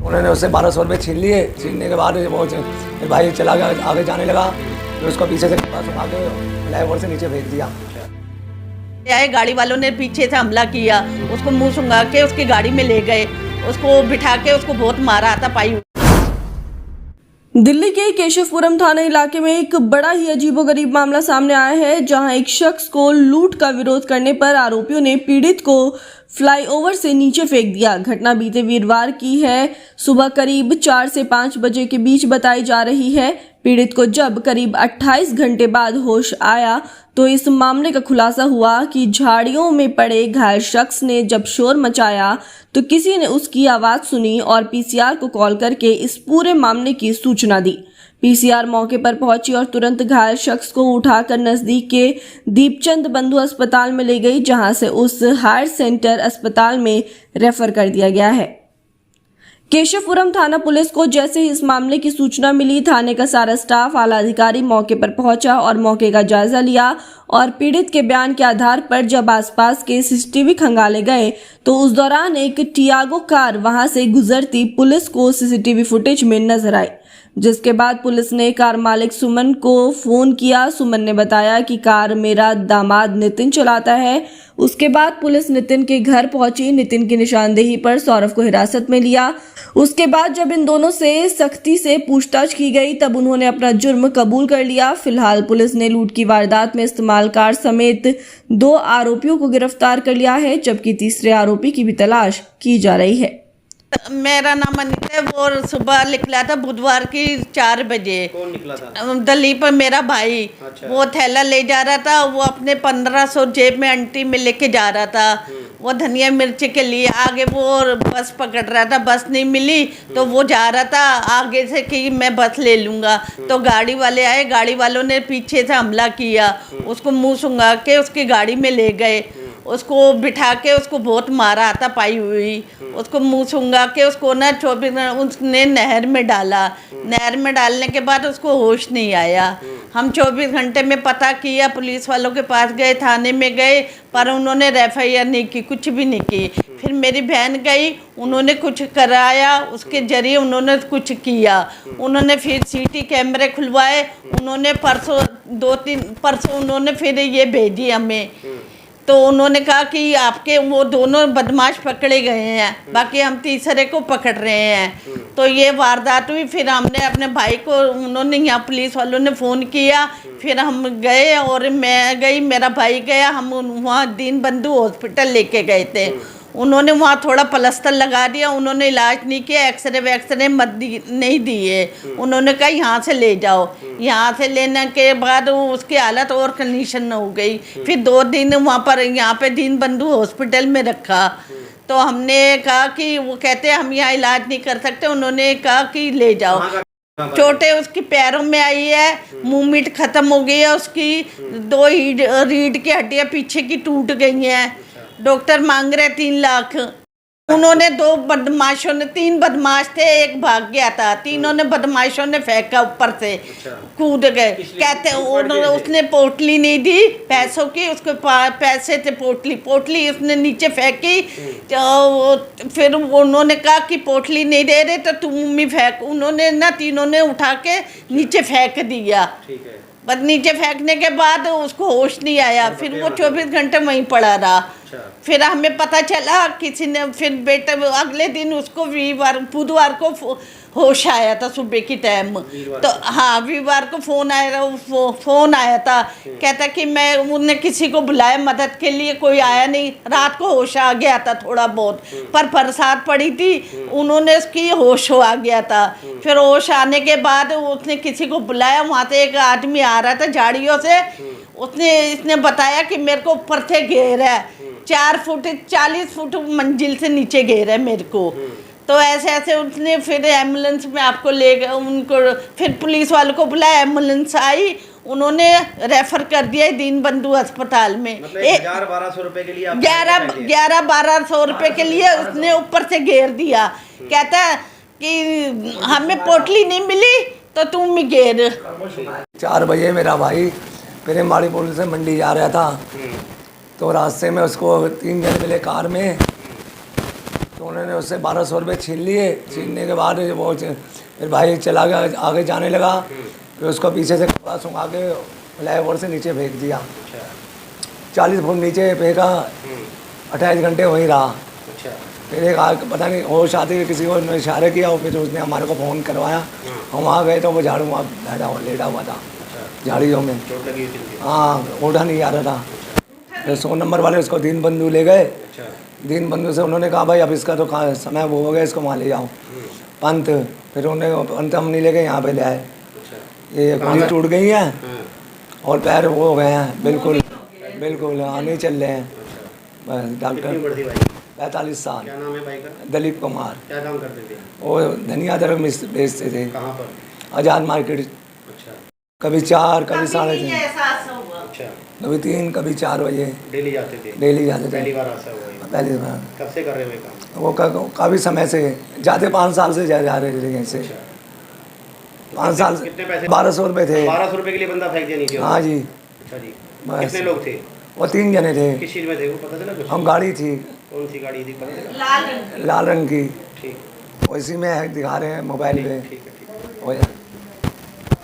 उन्होंने उससे 1200 रुपये छीन लिए। छीनने के बाद वो मेरे भाई चला गया, आगे जाने लगा, फिर उसको पीछे से उठा के फ्लाईओवर से नीचे फेंक दिया। आए गाड़ी वालों ने पीछे से हमला किया, उसको मुंह सुंघा के उसकी गाड़ी में ले गए, उसको बिठा के उसको बहुत मारा था पाई। दिल्ली के केशवपुरम थाना इलाके में एक बड़ा ही अजीबोगरीब मामला सामने आया है, जहां एक शख्स को लूट का विरोध करने पर आरोपियों ने पीड़ित को फ्लाईओवर से नीचे फेंक दिया। घटना बीते वीरवार की है। सुबह करीब 4 से 5 बजे के बीच बताई जा रही है। पीड़ित को जब करीब 28 घंटे बाद होश आया तो इस मामले का खुलासा हुआ कि झाड़ियों में पड़े घायल शख्स ने जब शोर मचाया तो किसी ने उसकी आवाज सुनी और पीसीआर को कॉल करके इस पूरे मामले की सूचना दी। पीसीआर मौके पर पहुंची और तुरंत घायल शख्स को उठाकर नजदीक के दीपचंद बंधु अस्पताल में ले गई, जहां से उस हायर सेंटर अस्पताल में रेफर कर दिया गया है। केशवपुरम थाना पुलिस को जैसे ही इस मामले की सूचना मिली, थाने का सारा स्टाफ, आला अधिकारी मौके पर पहुंचा और मौके का जायजा लिया और पीड़ित के बयान के आधार पर जब आसपास के सीसीटीवी खंगाले गए तो उस दौरान एक टियागो कार वहां से गुजरती पुलिस को सीसीटीवी फुटेज में नजर आई, जिसके बाद पुलिस ने कार मालिक सुमन को फोन किया। सुमन ने बताया कि कार मेरा दामाद नितिन चलाता है। उसके बाद पुलिस नितिन के घर पहुंची। नितिन की निशानदेही पर सौरभ को हिरासत में लिया। उसके बाद जब इन दोनों से सख्ती से पूछताछ की गई तब उन्होंने अपना जुर्म कबूल कर लिया। फिलहाल पुलिस ने लूट की वारदात में इस्तेमाल कार समेत 2 आरोपियों को गिरफ्तार कर लिया है, जबकि तीसरे आरोपी की भी तलाश की जा रही है। मेरा नाम अनिता है। वो सुबह निकला था बुधवार की 4 बजे। कौन निकला था? दलीप मेरा भाई। अच्छा। वो थैला ले जा रहा था, वो अपने 1500 जेब में अंटी में लेके जा रहा था। वो धनिया मिर्च के लिए आगे वो बस पकड़ रहा था, बस नहीं मिली तो वो जा रहा था आगे से कि मैं बस ले लूँगा। तो गाड़ी वाले आए, गाड़ी वालों ने पीछे से हमला किया, उसको मुँह सुंघा के उसकी गाड़ी में ले गए, उसको बिठा के उसको बहुत मारा था पाई हुई, उसको मुंह सूंघा के उसको ना 24 उसने नहर में डाला। नहर में डालने के बाद उसको होश नहीं आया। हम 24 घंटे में पता किया, पुलिस वालों के पास गए, थाने में गए, पर उन्होंने एफआईआर नहीं की, कुछ भी नहीं की। फिर मेरी बहन गई, उन्होंने कुछ कराया, उसके जरिए उन्होंने कुछ किया। उन्होंने फिर सीटी कैमरे खुलवाए, उन्होंने परसों 2-3 परसों उन्होंने फिर ये भेजी हमें। तो उन्होंने कहा कि आपके वो दोनों बदमाश पकड़े गए हैं, बाकी हम तीसरे को पकड़ रहे हैं। तो ये वारदात हुई। फिर हमने अपने भाई को, उन्होंने यहाँ पुलिस वालों ने फ़ोन किया, फिर हम गए और मैं गई, मेरा भाई गया, हम वहाँ दीन बंधु हॉस्पिटल लेके गए थे। उन्होंने वहाँ थोड़ा प्लास्टर लगा दिया, उन्होंने इलाज नहीं किया, एक्सरे वैक्सरे नहीं दिए। उन्होंने कहा यहाँ से ले जाओ। यहाँ से लेने के बाद उसकी हालत और कंडीशन हो गई। फिर 2 दिन वहाँ पर यहाँ पे दीन बंधु हॉस्पिटल में रखा। तो हमने कहा कि वो कहते हम यहाँ इलाज नहीं कर सकते, उन्होंने कहा कि ले जाओ। चोटें उसकी पैरों में आई है, मूवमेंट ख़त्म हो गई है उसकी, 2 रीढ़ की हड्डियाँ पीछे की टूट गई हैं। डॉक्टर मांग रहे 3 लाख। उन्होंने 2 बदमाशों ने, 3 बदमाश थे, एक भाग गया था, तीनों ने बदमाशों ने फेंका ऊपर से। अच्छा। कूद गए। कहते उसने पोटली नहीं दी पैसों की, उसके पैसे थे, पोटली उसने नीचे फेंकी। तो फिर उन्होंने कहा कि पोटली नहीं दे रहे तो तुम भी फेंक। उन्होंने ना तीनों ने उठा के नीचे फेंक दिया। ठीक है। बस नीचे फेंकने के बाद उसको होश नहीं आया, फिर वो 24 घंटे वहीं पड़ा रहा। फिर हमें पता चला किसी ने, फिर बेटे अगले दिन उसको बुधवार को होश आया था सुबह की टाइम। तो हाँ, वीरवार को फ़ोन आया था, कहता कि मैं उन्होंने किसी को बुलाया मदद के लिए, कोई आया नहीं। रात को होश आ गया था थोड़ा बहुत, पर बरसात पड़ी थी, उन्होंने उसकी होश आ गया था। फिर होश आने के बाद उसने किसी को बुलाया, वहाँ से एक आदमी आ रहा था झाड़ियों से, इसने बताया कि मेरे को ऊपर से घेरा है, 4 फुट 40 फुट मंजिल से नीचे घेरा है मेरे को। तो ऐसे उसने फिर एम्बुलेंस में आपको ले गए उनको, फिर पुलिस वालों को बुलाया, एम्बुलेंस आई, उन्होंने रेफर कर दिया दीन बंधु अस्पताल में। मतलब 1100-1200 रुपए के लिए 1100-1200 रुपए के लिए उसने ऊपर से घेर दिया। कहता कि हमें पोटली नहीं मिली तो तुम ही घेर। 4 बजे मेरा भाई प्रेमवाड़ी पुल से मंडी जा रहा था, तो रास्ते में उसको 3 जन मिले कार में, तो उन्होंने उससे 1200 रुपये छीन लिए। छीनने के बाद वो फिर भाई चला गया, आगे जाने लगा, फिर उसको पीछे से कपड़ा सुखा के फ्लाईओवर से नीचे फेंक दिया। अच्छा 40 फुट नीचे फेंका, 28 घंटे वहीं रहा। अच्छा फिर एक पता नहीं होश आते हुए किसी को ने इशारा किया और फिर उसने हमारे को फ़ोन करवाया। हम वहाँ गए तो वो झाड़ू वहाँ लेटा हुआ था झाड़ियों में। चोट लगी हुई थी। हाँ, उठा नहीं आ रहा था। फिर 100 नंबर वाले उसको दीन बंधु ले गए। अच्छा दीन बंधु से उन्होंने कहा भाई अब इसका तो समय वो हो गया, इसको वहाँ ले जाओ पंत। फिर उन्हें पंत हम नहीं ले गए, यहाँ पे ले आए। अच्छा ये कमर टूट गई है हाँ, और पैर वो हो गए हैं बिल्कुल बिल्कुल, हाँ नहीं चल रहे हैं। बस कितनी डॉक्टर उम्र थी भाई? 45 साल। क्या नाम है भाई का? दलीप कुमार। क्या काम करते थे? वो धनिया अदरक बेचते थे कहाँ पर? आज़ाद मार्केट। अच्छा कभी 4 कभी 3:30, एहसास हुआ। अच्छा कभी 3 कभी 4 बजे डेली जाते थे? डेली जाते पहली थे। बार ऐसा हुआ ये? पहली बार कब से कर रहे हुए काम? वो काफ़ी समय से जाते 5 साल से जा रहे थे यहीं से। अच्छा 5 साल से। कितने पैसे? 1200 रुपये थे। 1200 रुपए के लिए बंदा फेंक दिया नीचे? हाँ जी, अच्छा जी। बस। कितने लोग थे? वो 3 जने थे। किस चीज़ में थे वो पता चला कुछ? हम गाड़ी थी कौन सी गाड़ी थी पता चला? लाल रंग लाल रंग की, ठीक वो इसी में है, दिखा रहे हैं मोबाइल पे। ठीक है ठीक है। वो